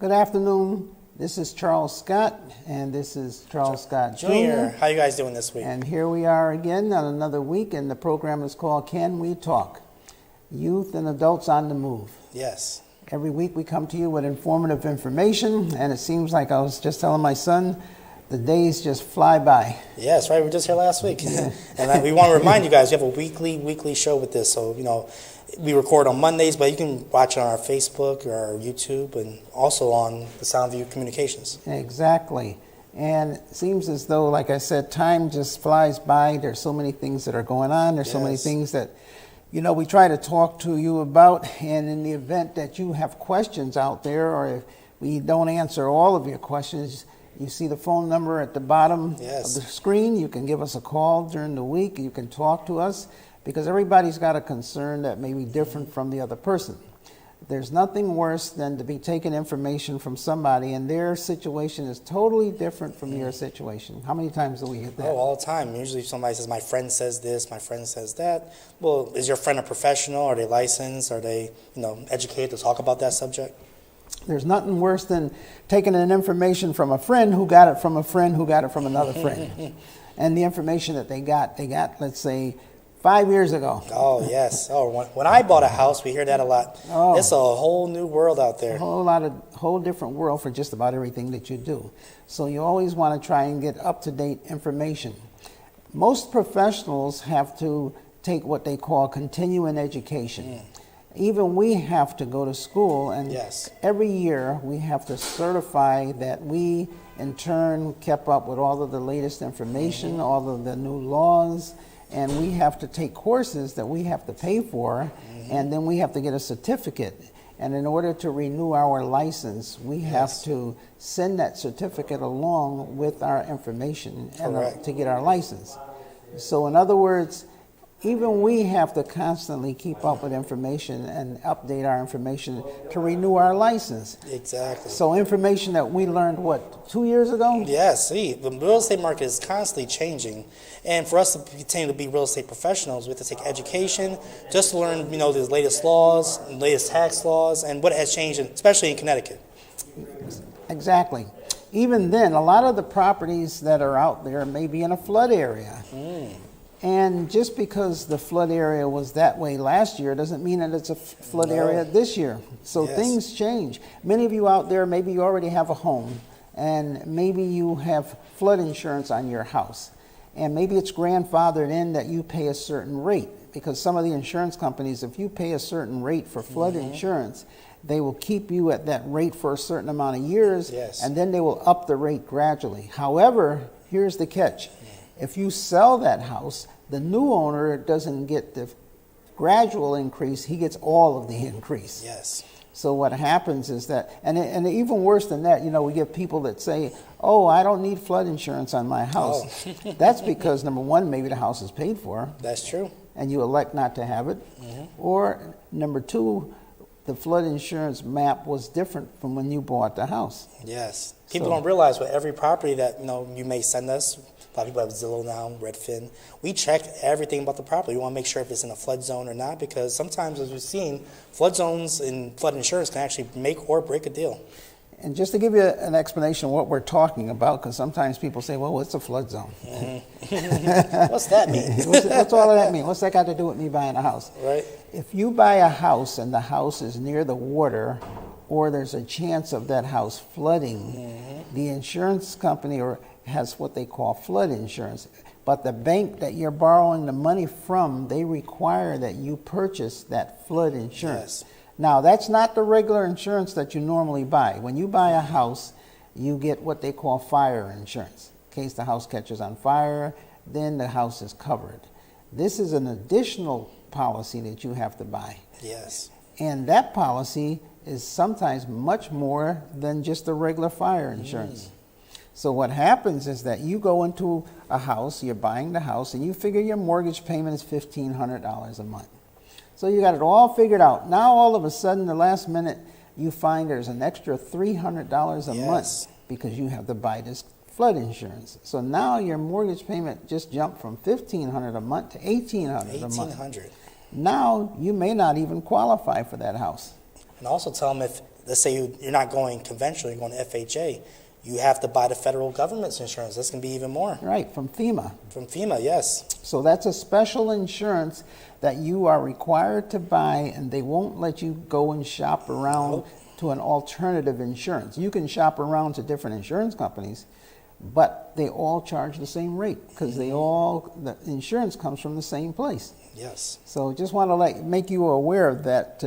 Good afternoon. This is Charles Scott, and this is Charles Scott Jr. How you guys doing this week? And here we are again on another week, and the program is called Can We Talk? Youth and Adults on the Move. Yes. Every week we come to you with informative information, and it seems like I was just telling my son, the days just fly by. Yes, right. We were just here last week. And we want to remind you guys, we have a weekly show with this. So, we record on Mondays, but you can watch it on our Facebook or our YouTube and also on the Soundview Communications. Exactly. And it seems as though, like I said, time just flies by. There's so many things that are going on. There's so many things that, we try to talk to you about. And in the event that you have questions out there, or if we don't answer all of your questions, you see the phone number at the bottom of the screen. You can give us a call during the week. You can talk to us, because everybody's got a concern that may be different from the other person. There's nothing worse than to be taking information from somebody and their situation is totally different from your situation. How many times do we get that? Oh, all the time. Usually somebody says, my friend says this, my friend says that. Well, is your friend a professional? Are they licensed? Are they, educated to talk about that subject? There's nothing worse than taking an information from a friend who got it from a friend who got it from another friend. And the information that they got, let's say, 5 years ago. Oh, yes. Oh, when I bought a house, we hear that a lot. Oh, it's a whole new world out there. Whole different world for just about everything that you do. So you always want to try and get up-to-date information. Most professionals have to take what they call continuing education. Even we have to go to school, and every year we have to certify that we, in turn, kept up with all of the latest information, all of the new laws, and we have to take courses that we have to pay for, and then we have to get a certificate. And in order to renew our license, we have to send that certificate along with our information to get our license. So in other words, even we have to constantly keep up with information and update our information to renew our license. Exactly. So information that we learned, 2 years ago? Yes, see, the real estate market is constantly changing. And for us to continue to be real estate professionals, we have to take education just to learn, the latest laws, latest tax laws, and what has changed, especially in Connecticut. Exactly. Even then, a lot of the properties that are out there may be in a flood area. And just because the flood area was that way last year doesn't mean that it's a flood area this year. So things change. Many of you out there, maybe you already have a home, and maybe you have flood insurance on your house. And maybe it's grandfathered in that you pay a certain rate, because some of the insurance companies, if you pay a certain rate for flood insurance, they will keep you at that rate for a certain amount of years, and then they will up the rate gradually. However, here's the catch. If you sell that house, the new owner doesn't get the gradual increase, he gets all of the increase. Yes. So what happens is that, and even worse than that, we get people that say, oh, I don't need flood insurance on my house. That's because, number one, maybe the house is paid for. That's true. And you elect not to have it. Or number two, the flood insurance map was different from when you bought the house. Yes. People don't realize with every property that, you may send us, a lot of people have Zillow now, Redfin. We check everything about the property. We want to make sure if it's in a flood zone or not, because sometimes, as we've seen, flood zones and flood insurance can actually make or break a deal. And just to give you an explanation of what we're talking about, because sometimes people say, well, what's a flood zone? What's that mean? What's all of that mean? What's that got to do with me buying a house? Right. If you buy a house and the house is near the water, or there's a chance of that house flooding, the insurance company has what they call flood insurance. But the bank that you're borrowing the money from, they require that you purchase that flood insurance. Now, that's not the regular insurance that you normally buy. When you buy a house, you get what they call fire insurance. In case the house catches on fire, then the house is covered. This is an additional policy that you have to buy. Yes. And that policy is sometimes much more than just the regular fire insurance. So what happens is that you go into a house, you're buying the house, and you figure your mortgage payment is $1,500 a month. So you got it all figured out. Now all of a sudden, the last minute, you find there's an extra $300 a month because you have to buy this flood insurance. So now your mortgage payment just jumped from $1,500 a month to $1,800 a month. Now you may not even qualify for that house. And also tell them if let's say you're not going conventional, you're going to FHA, you have to buy the federal government's insurance. That's going to be even more. Right, from FEMA. From FEMA, yes. So that's a special insurance that you are required to buy, and they won't let you go and shop around Nope. to an alternative insurance. You can shop around to different insurance companies, but they all charge the same rate because the insurance comes from the same place. Yes. So just want to make you aware of that,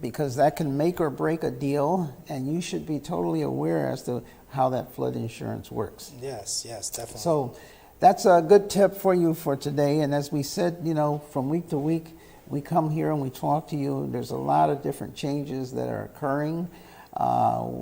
because that can make or break a deal, and you should be totally aware as to how that flood insurance works. Yes, definitely. So that's a good tip for you for today. And as we said, from week to week, we come here and we talk to you. There's a lot of different changes that are occurring.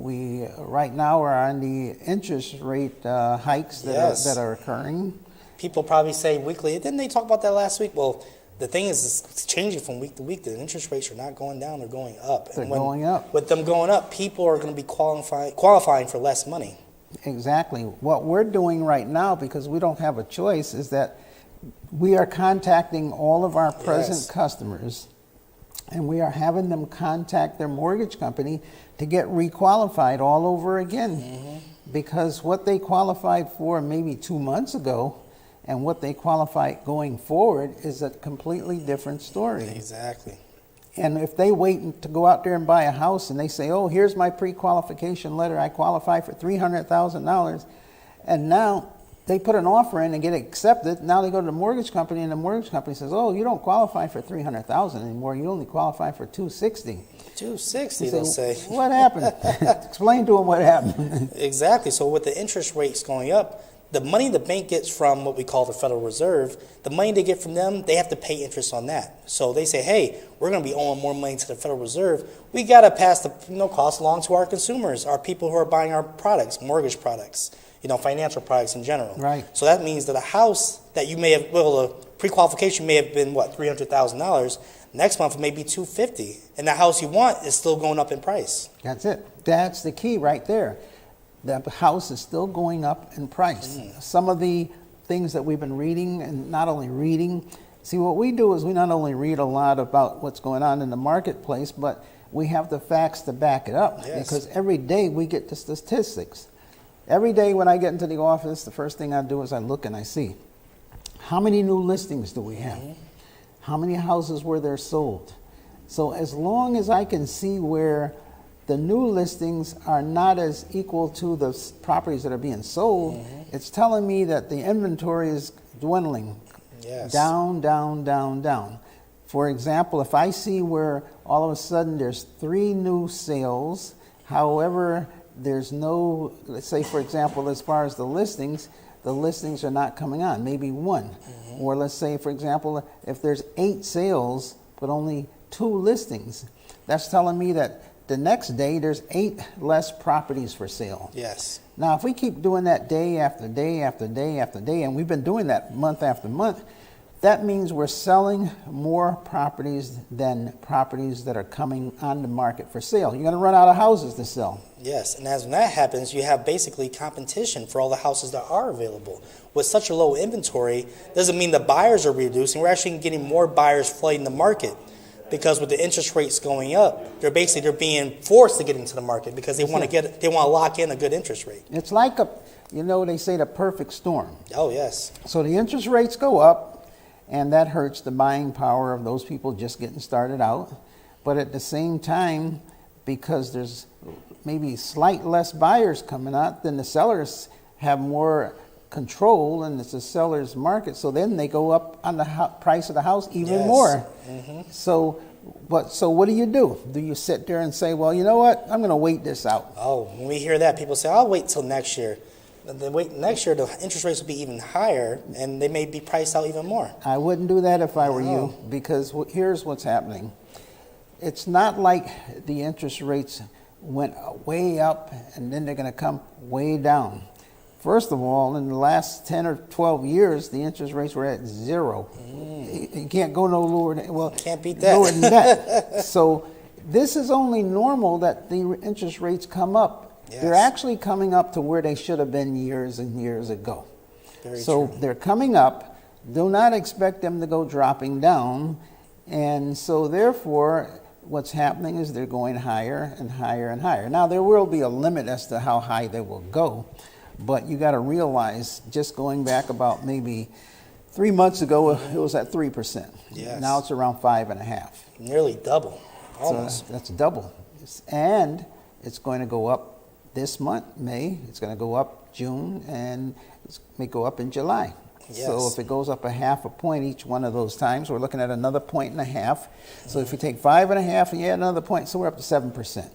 We right now are on the interest rate hikes that are occurring. People probably say weekly, didn't they talk about that last week? Well, the thing is, it's changing from week to week. The interest rates are not going down, they're going up. They're going up. With them going up, people are going to be qualifying for less money. Exactly. What we're doing right now, because we don't have a choice, is that we are contacting all of our present Yes. customers, and we are having them contact their mortgage company to get requalified all over again. Because what they qualified for maybe 2 months ago and what they qualify going forward is a completely different story. Exactly. And if they wait to go out there and buy a house and they say, oh, here's my pre-qualification letter, I qualify for $300,000, and now they put an offer in and get accepted, now they go to the mortgage company and the mortgage company says, oh, you don't qualify for $300,000 anymore, you only qualify for $260,000. 260, they'll say. What happened? Explain to them what happened. Exactly. So with the interest rates going up, the money the bank gets from what we call the Federal Reserve, the money they get from them, they have to pay interest on that. So they say, hey, we're going to be owing more money to the Federal Reserve. We got to pass the cost along to our consumers, our people who are buying our products, mortgage products, financial products in general. Right. So that means that a house that you may have, the pre-qualification may have been, $300,000. Next month it may be $250,000. And the house you want is still going up in price. That's it. That's the key right there. The house is still going up in price. Some of the things that we've been reading, and not only reading, see, what we do is we not only read a lot about what's going on in the marketplace, but we have the facts to back it up. Yes. Because every day we get the statistics. Every day when I get into the office, the first thing I do is I look and I see, how many new listings do we have? How many houses were there sold? So as long as I can see where the new listings are not as equal to the properties that are being sold, it's telling me that the inventory is dwindling. Yes. Down, down, down, down. For example, if I see where all of a sudden there's 3 new sales, however, there's no, let's say, for example, as far as the listings are not coming on, maybe 1. Or let's say, for example, if there's 8 sales but only 2 listings, that's telling me that the next day there's 8 less properties for sale. Yes. Now, if we keep doing that day after day after day after day, and we've been doing that month after month, that means we're selling more properties than properties that are coming on the market for sale. You're going to run out of houses to sell. Yes, and as when that happens, you have basically competition for all the houses that are available. With such a low inventory, doesn't mean the buyers are reducing. We're actually getting more buyers flooding the market, because with the interest rates going up, they're being forced to get into the market because they want to lock in a good interest rate. It's like they say the perfect storm. Oh yes. So the interest rates go up, and that hurts the buying power of those people just getting started out. But at the same time, because there's maybe slight less buyers coming out, then the sellers have more control, and it's a seller's market. So then they go up on the price of the house even Yes. more. So what do? Do you sit there and say, well, you know what, I'm going to wait this out? Oh, when we hear that, people say, I'll wait till next year. Then wait next year, the interest rates will be even higher, and they may be priced out even more. I wouldn't do that if I were No. you, because here's what's happening. It's not like the interest rates went way up and then they're going to come way down. First of all, in the last 10 or 12 years, the interest rates were at 0. You can't go no lower than, Can't beat that. lower than that. So this is only normal that the interest rates come up. Yes. They're actually coming up to where they should have been years and years ago. Very So true. they're coming up. Do not expect them to go dropping down. And so therefore, what's happening is they're going higher and higher and higher. Now, there will be a limit as to how high they will go, but you got to realize, just going back about maybe 3 months ago, it was at 3%. Yes. Now it's around 5.5%. Nearly double, So almost. that's double. And it's going to go up this month, May. It's going to go up June, and it may go up in July. So Yes. if it goes up 0.5 point each one of those times, we're looking at another 1.5. So if you take 5.5 and you add another point, so we're up to 7%.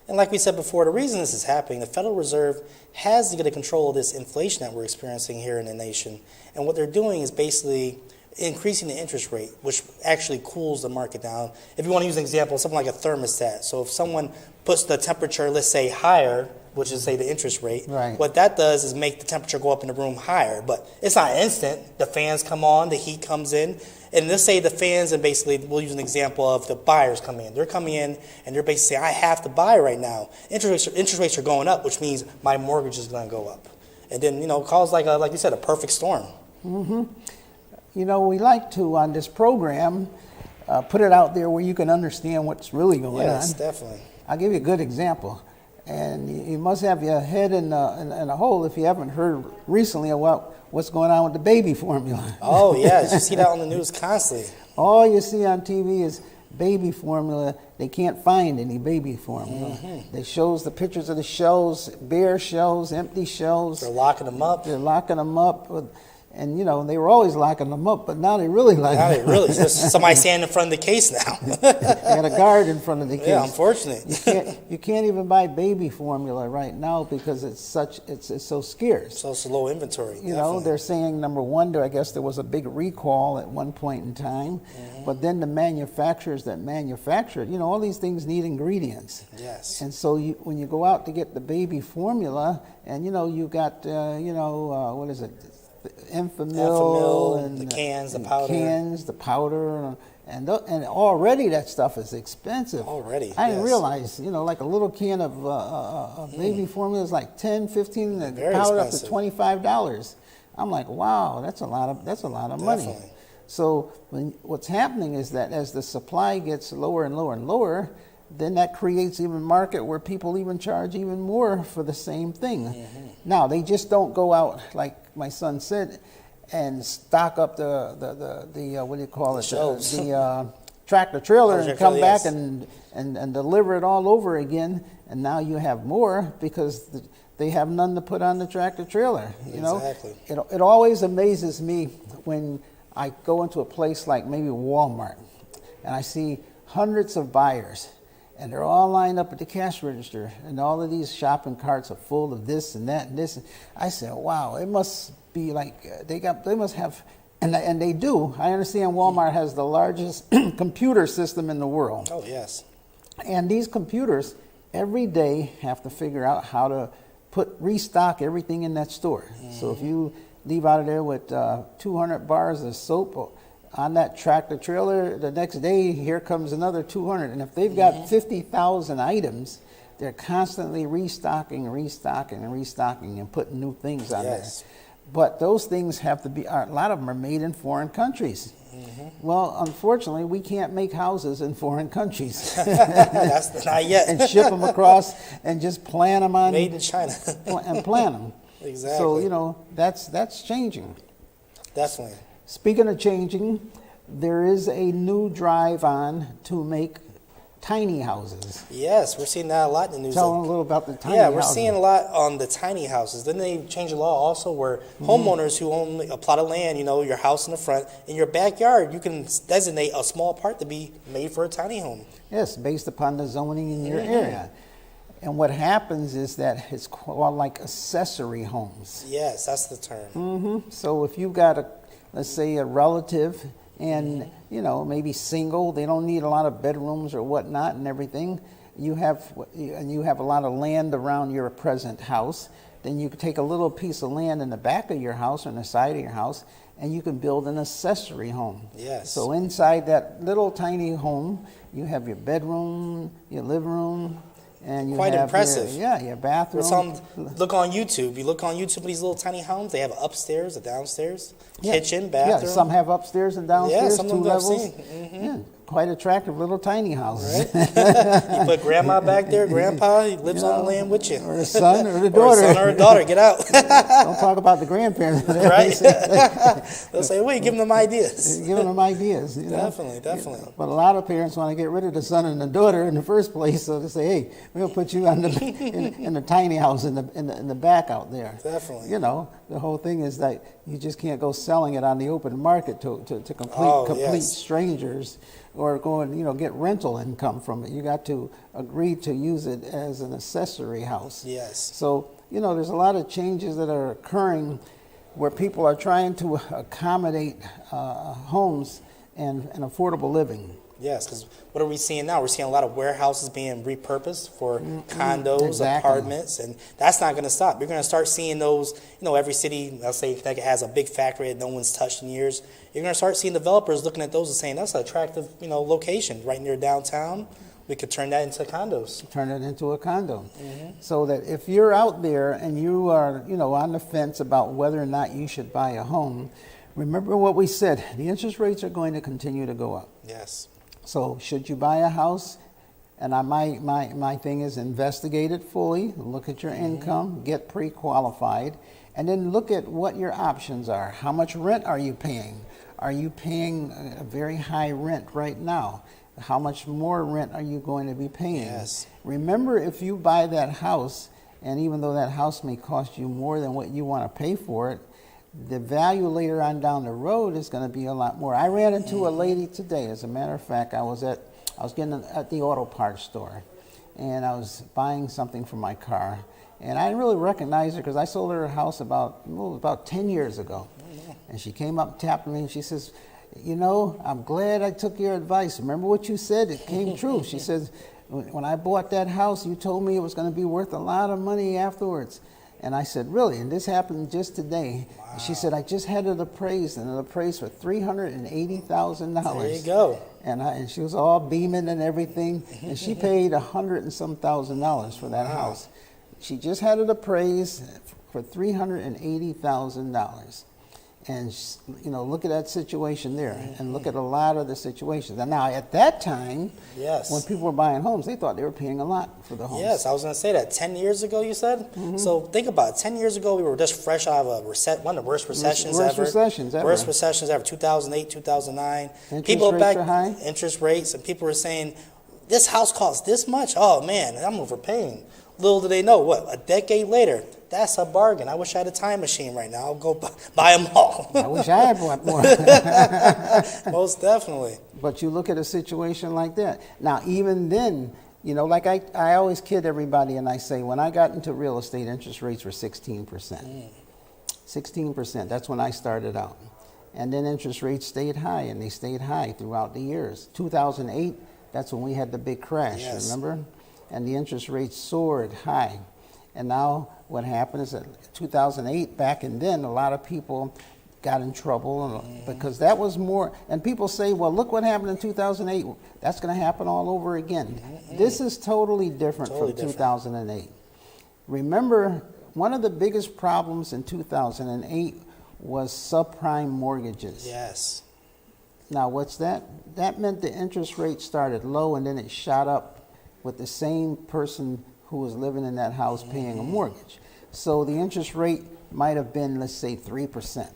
And like we said before, the reason this is happening, the Federal Reserve has to get a control of this inflation that we're experiencing here in the nation. And what they're doing is basically increasing the interest rate, which actually cools the market down. If you want to use an example, something like a thermostat. So if someone puts the temperature, let's say, higher, which is, say, the interest rate, Right. what that does is make the temperature go up in the room higher. But it's not instant. The fans come on, the heat comes in. And let's say the fans, and basically, we'll use an example of the buyers come in. They're coming in, and they're basically saying, I have to buy right now. Interest rates are going up, which means my mortgage is going to go up. And then, cause like you said, a perfect storm. You know, we like to, on this program, put it out there where you can understand what's really going Yes, on. definitely. I'll give you a good example. And you must have your head in a hole if you haven't heard recently about what's going on with the baby formula. Oh, yes. You see that on the news constantly. All you see on TV is baby formula. They can't find any baby formula. They shows the pictures of the shelves, bare shelves, empty shelves. They're locking them up. They're locking them up. And, they were always locking them up, but now they really lock Now them they really, there's somebody standing in front of the case now. They got a guard in front of the case. Yeah, unfortunate. You can't even buy baby formula right now because it's so scarce. So it's a low inventory. You know, they're saying, number one, I guess there was a big recall at one point in time, but then the manufacturers that manufacture it, all these things need ingredients. Yes. And so when you go out to get the baby formula, and you got, what is it? The Enfamil and the cans, the and powder. cans, the powder, and already that stuff is expensive. Already, I didn't yes. realize, like a little can of baby formula is like $10, $15, and Very powder expensive. up to $25. I'm like, wow, that's a lot of money. Definitely. So what's happening is that as the supply gets lower and lower and lower, then that creates even market where people even charge even more for the same thing. Now, they just don't go out, like my son said, and stock up the what do you call it? shelves. The tractor trailer and Tractor come trailer, back yes. and deliver it all over again, and now you have more because they have none to put on the tractor trailer. Exactly. It always amazes me when I go into a place like maybe Walmart, and I see hundreds of buyers, and they're all lined up at the cash register, and all of these shopping carts are full of this and that and this. I said, wow, it must be like they must have, and they do. I understand Walmart has the largest computer system in the world. Oh, yes. And these computers every day have to figure out how to restock everything in that store. So if you leave out of there with 200 bars of soap on that tractor trailer, the next day here comes another 200. And if they've got 50,000 items, they're constantly restocking and putting new things on Yes. there. But those things have to be, a lot of them are made in foreign countries. Well, unfortunately, we can't make houses in foreign countries That's not yet. and ship them across and just plant them on Made in China. and plant them. Exactly. So, that's changing. Definitely. Speaking of changing, there is a new drive on to make tiny houses. Yes, we're seeing that a lot in the news. Tell them a little about the tiny Yeah, houses. we're seeing a lot on the tiny houses. Then they changed the law also where homeowners who own a plot of land, your house in the front, in your backyard, you can designate a small part to be made for a tiny home. Yes, based upon the zoning in your area. And what happens is that it's called like accessory homes. Yes, that's the term. So if you've got let's say a relative and, maybe single, they don't need a lot of bedrooms or whatnot and everything, you have a lot of land around your present house, then you can take a little piece of land in the back of your house or in the side of your house, and you can build an accessory home. Yes. So inside that little tiny home, you have your bedroom, your living room, and you Quite have impressive. your bathroom. Look on YouTube. You look on YouTube at these little tiny homes. They have an upstairs, a downstairs, Yeah. kitchen, bathroom. Yeah, some have upstairs and downstairs, some of 2 them I've levels. seen. Yeah. quite attractive little tiny houses. Right? You put grandma back there, grandpa, he lives on the land with you. Or a son or a Or a daughter. son or a daughter, get out. Don't talk about the grandparents. Right? They'll say, well, you're giving them ideas. Giving them ideas. You know? Definitely, definitely. But a lot of parents want to get rid of the son and the daughter in the first place, so they say, "Hey, we'll put you on in the tiny house in the back out there." Definitely. You know, the whole thing is that you just can't go selling it on the open market to complete yes. strangers, or go and get rental income from it. You got to agree to use it as an accessory house. Yes. So there's a lot of changes that are occurring where people are trying to accommodate homes and affordable living. Yes, because what are we seeing now? We're seeing a lot of warehouses being repurposed for condos, Exactly. apartments, and that's not going to stop. You're going to start seeing those, every city, let's say Connecticut has a big factory that no one's touched in years. You're going to start seeing developers looking at those and saying, that's an attractive, location right near downtown. We could turn that into condos. Turn it into a condo. So that if you're out there and you are, on the fence about whether or not you should buy a home, remember what we said. The interest rates are going to continue to go up. Yes. So should you buy a house? And my thing is investigate it fully, look at your income, get pre-qualified, and then look at what your options are. How much rent are you paying? Are you paying a very high rent right now? How much more rent are you going to be paying? Yes. Remember, if you buy that house, and even though that house may cost you more than what you want to pay for it, the value later on down the road is going to be a lot more. I ran into a lady today. As a matter of fact, I was getting at the auto parts store, and I was buying something for my car, and I didn't really recognize her because I sold her a house about 10 years ago. And she came up and tapped me, and she says, I'm glad I took your advice. Remember what you said? It came true. She says, when I bought that house, you told me it was going to be worth a lot of money afterwards. And I said, really? And this happened just today. Wow. And she said, I just had it appraised, and it appraised for $380,000. There you go. And she was all beaming and everything, and she paid $100 and some thousand for that house. She just had it appraised for $380,000. And look at that situation there, and look at a lot of the situations. And now, at that time, yes, when people were buying homes, they thought they were paying a lot for the homes. Yes, I was going to say that. 10 years ago, you said? So think about it. 10 years ago, we were just fresh out of one of the worst recessions ever. Worst recessions ever. 2008, 2009. Interest rates, and people were saying, this house costs this much? Oh, man, I'm overpaying. Little do they know, a decade later, that's a bargain. I wish I had a time machine right now. I'll go buy them all. I wish I had bought more. Most definitely. But you look at a situation like that. Now, even then, like I always kid everybody, and I say, when I got into real estate, interest rates were 16%. 16%, that's when I started out. And then interest rates stayed high, and they stayed high throughout the years. 2008, that's when we had the big crash, yes, remember? And the interest rates soared high. And now what happened is that 2008, back and then, a lot of people got in trouble because that was more, and people say, well, look what happened in 2008. That's going to happen all over again. This is totally different from 2008. Remember, one of the biggest problems in 2008 was subprime mortgages. Yes. Now, what's that? That meant the interest rate started low, and then it shot up with the same person who was living in that house paying a mortgage. So the interest rate might have been, let's say, 3%.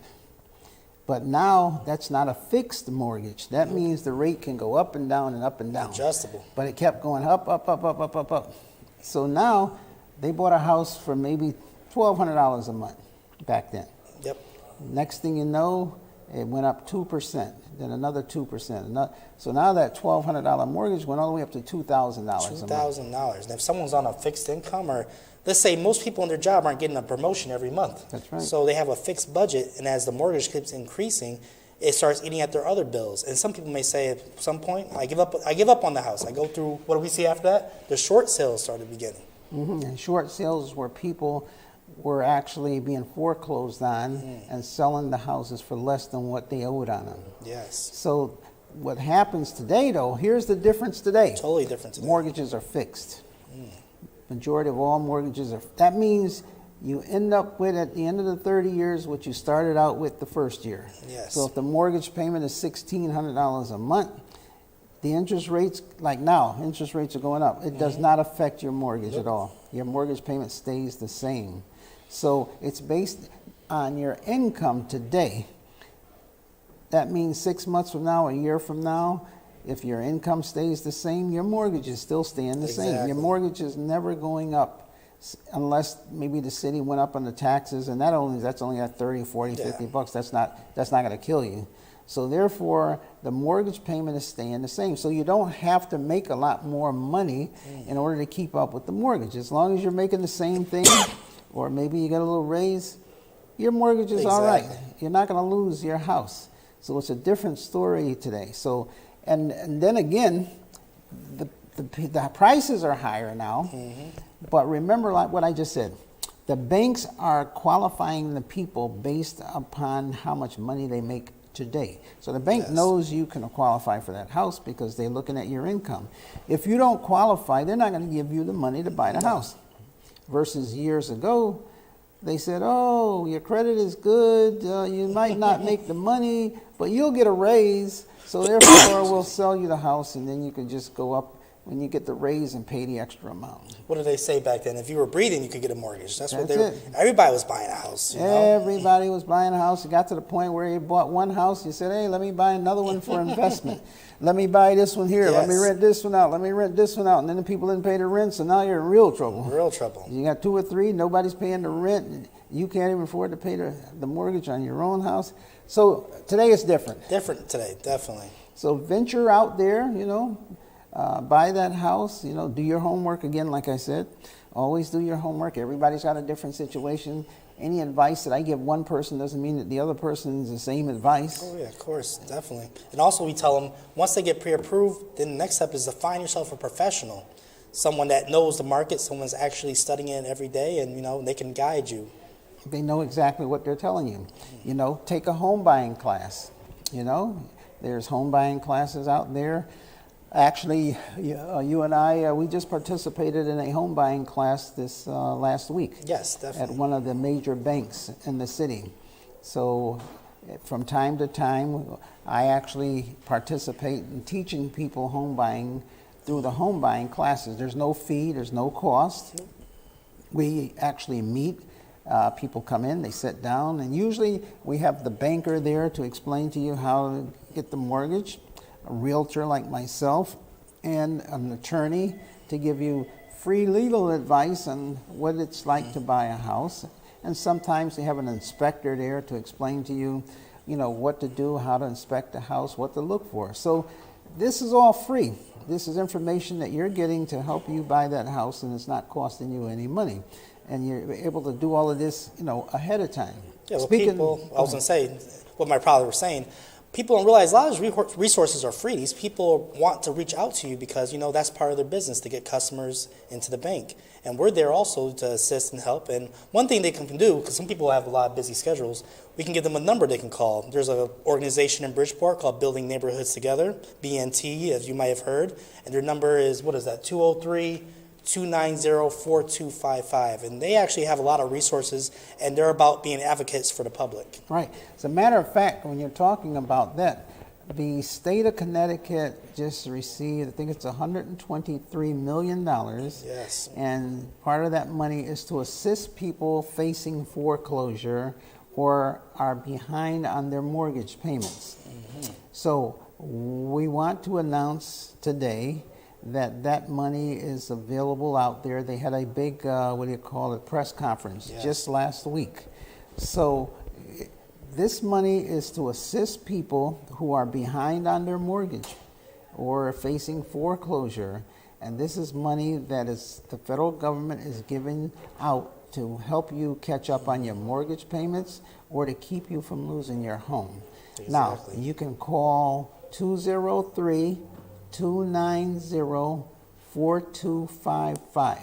But now that's not a fixed mortgage. That means the rate can go up and down and up and down. Adjustable. But it kept going up, up, up, up, up, up, up. So now they bought a house for maybe $1,200 a month back then. Yep. Next thing you know, it went up 2%, then another 2%. So now that $1,200 mortgage went all the way up to $2,000 a month. $2,000. And if someone's on a fixed income, or let's say most people in their job aren't getting a promotion every month. That's right. So they have a fixed budget, and as the mortgage keeps increasing, it starts eating at their other bills. And some people may say at some point, I give up on the house. I go through, what do we see after that? The short sales started beginning. And short sales where people were actually being foreclosed on and selling the houses for less than what they owed on them. Yes. So what happens today, though, here's the difference today. Totally different today. Mortgages are fixed. Majority of all mortgages are. That means you end up with, at the end of the 30 years, what you started out with the first year. Yes. So if the mortgage payment is $1,600 a month, The interest rates, like now, interest rates are going up. It does not affect your mortgage at all. Your mortgage payment stays the same. So it's based on your income today. That means 6 months from now, a year from now, if your income stays the same, your mortgage is still staying the same. Your Exactly. mortgage is never going up unless maybe the city went up on the taxes, and that's only at 30, 40, 50 Yeah. bucks. That's not going to kill you. So therefore, the mortgage payment is staying the same. So you don't have to make a lot more money in order to keep up with the mortgage. As long as you're making the same thing, or maybe you get a little raise, your mortgage is all right. Exactly. You're not going to lose your house. So it's a different story today. So, and then again, the prices are higher now. But remember, like what I just said, the banks are qualifying the people based upon how much money they make today. So the bank Yes. knows you can qualify for that house because they're looking at your income. If you don't qualify, they're not going to give you the money to buy the house. Versus years ago, they said, oh, your credit is good, you might not make the money, but you'll get a raise, so therefore we'll sell you the house, and then you can just go up when you get the raise and pay the extra amount. What did they say back then? If you were breathing, you could get a mortgage. That's what That's they were. it. Everybody was buying a house. You know? Everybody was buying a house. It got to the point where you bought one house, you said, hey, let me buy another one for investment. Let me buy this one here. Let me Yes. rent this one out. Let me rent this one out. And then the people didn't pay the rent, so now you're in real trouble. Real trouble. You got 2 or 3, nobody's paying the rent. You can't even afford to pay the mortgage on your own house. So today it's different. Different today, definitely. So venture out there, buy that house, do your homework again, like I said. Always do your homework. Everybody's got a different situation. Any advice that I give one person doesn't mean that the other person is the same advice. Oh, yeah, of course, definitely. And also we tell them, once they get pre-approved, then the next step is to find yourself a professional. Someone that knows the market, someone's actually studying it every day, and, they can guide you. They know exactly what they're telling you. Take a home buying class. There's home buying classes out there. Actually, you and I, we just participated in a home buying class this last week. Yes, At definitely. one of the major banks in the city. So from time to time, I actually participate in teaching people home buying through the home buying classes. There's no fee, there's no cost. We actually meet. People come in, they sit down, and usually we have the banker there to explain to you how to get the mortgage, a realtor like myself, and an attorney to give you free legal advice on what it's like to buy a house. And sometimes they have an inspector there to explain to you, what to do, how to inspect the house, what to look for. So this is all free. This is information that you're getting to help you buy that house, and it's not costing you any money. And you're able to do all of this, ahead of time. Yeah, well, people, I was going to say, what my father was saying, people don't realize a lot of these resources are free. These people want to reach out to you because, that's part of their business, to get customers into the bank. And we're there also to assist and help. And one thing they can do, because some people have a lot of busy schedules, we can give them a number they can call. There's an organization in Bridgeport called Building Neighborhoods Together, BNT, as you might have heard. And their number is, 203-290-4255. And they actually have a lot of resources, and they're about being advocates for the public. Right. As a matter of fact, when you're talking about that, the state of Connecticut just received, I think it's $123 million. Yes. And part of that money is to assist people facing foreclosure or are behind on their mortgage payments. So we want to announce today that money is available out there. They had a big, press conference Yes. just last week. So this money is to assist people who are behind on their mortgage or facing foreclosure. And this is money that the federal government is giving out to help you catch up on your mortgage payments or to keep you from losing your home. Now, Exactly. you can call 203-290-4255.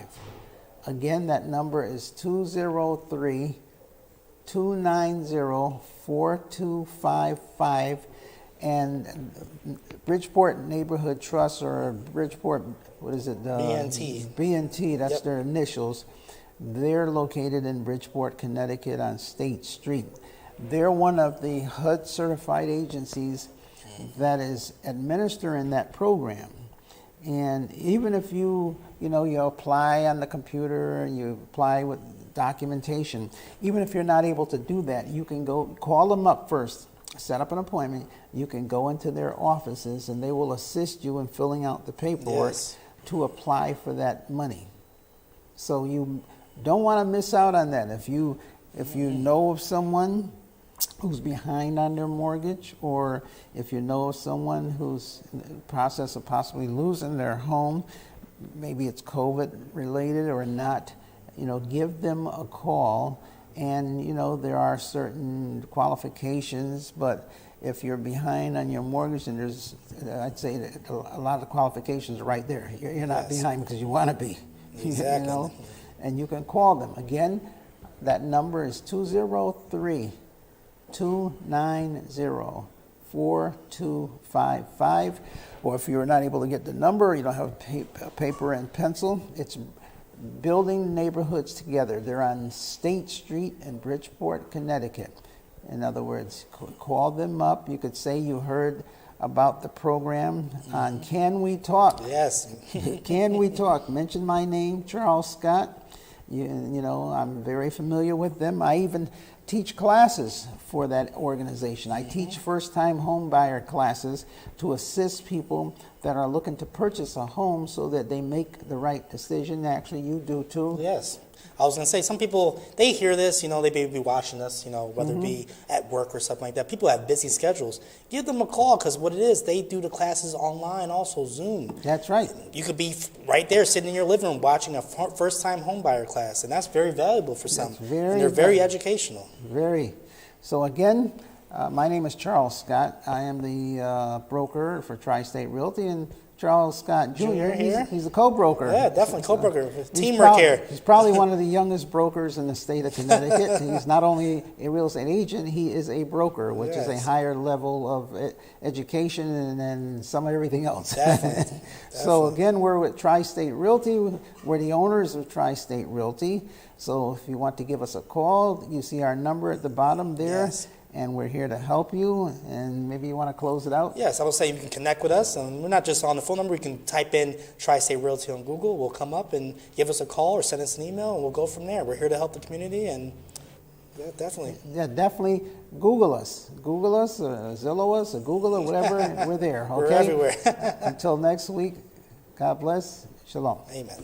Again, that number is 203-290-4255. And Bridgeport Neighborhood Trust, or Bridgeport, BNT. BNT, that's Yep. their initials. They're located in Bridgeport, Connecticut on State Street. They're one of the HUD certified agencies that is administering that program. And even if you apply on the computer and you apply with documentation, even if you're not able to do that, you can go call them up first, set up an appointment. You can go into their offices and they will assist you in filling out the paperwork Yes. to apply for that money. So you don't want to miss out on that. If you know of someone who's behind on their mortgage, or if you know of someone who's in the process of possibly losing their home, maybe it's COVID related or not, give them a call. And, there are certain qualifications, but if you're behind on your mortgage, and I'd say that a lot of the qualifications are right there. You're not Yes. behind because you want to be. Exactly. And you can call them. Again, that number is 203-290-4255. Or if you're not able to get the number, you don't have paper and pencil, it's Building Neighborhoods Together. They're on State Street in Bridgeport, Connecticut. In other words, call them up. You could say you heard about the program on Can We Talk? Yes. Can We Talk? Mention my name, Charles Scott. I'm very familiar with them. I even teach classes for that organization. I teach first-time home buyer classes to assist people that are looking to purchase a home so that they make the right decision. Actually, you do too. Yes. I was going to say, some people, they hear this, they may be watching us, whether it be at work or something like that. People have busy schedules. Give them a call, because what it is, they do the classes online, also Zoom. That's right. You could be right there sitting in your living room watching a first-time homebuyer class, and that's very valuable for some. That's very and they're very valuable. educational. Very. So again, my name is Charles Scott. I am the broker for Tri-State Realty, and Charles Scott Jr. He's a co-broker. Yeah, definitely co-broker. He's Teamwork here. He's probably one of the youngest brokers in the state of Connecticut. He's not only a real estate agent, he is a broker, which is a Yes. higher level of education and then some of everything else. Definitely. So again, we're with Tri-State Realty. We're the owners of Tri-State Realty. So if you want to give us a call, you see our number at the bottom there. Yes. And we're here to help you. And maybe you want to close it out? Yes, I would say you can connect with us. And we're not just on the phone number. You can type in Tri-State Realty on Google. We'll come up and give us a call or send us an email, and we'll go from there. We're here to help the community, and yeah, definitely. Yeah, definitely Google us. Google us, or Zillow us, or Google it, whatever. We're there, okay? We're everywhere. Until next week, God bless. Shalom. Amen.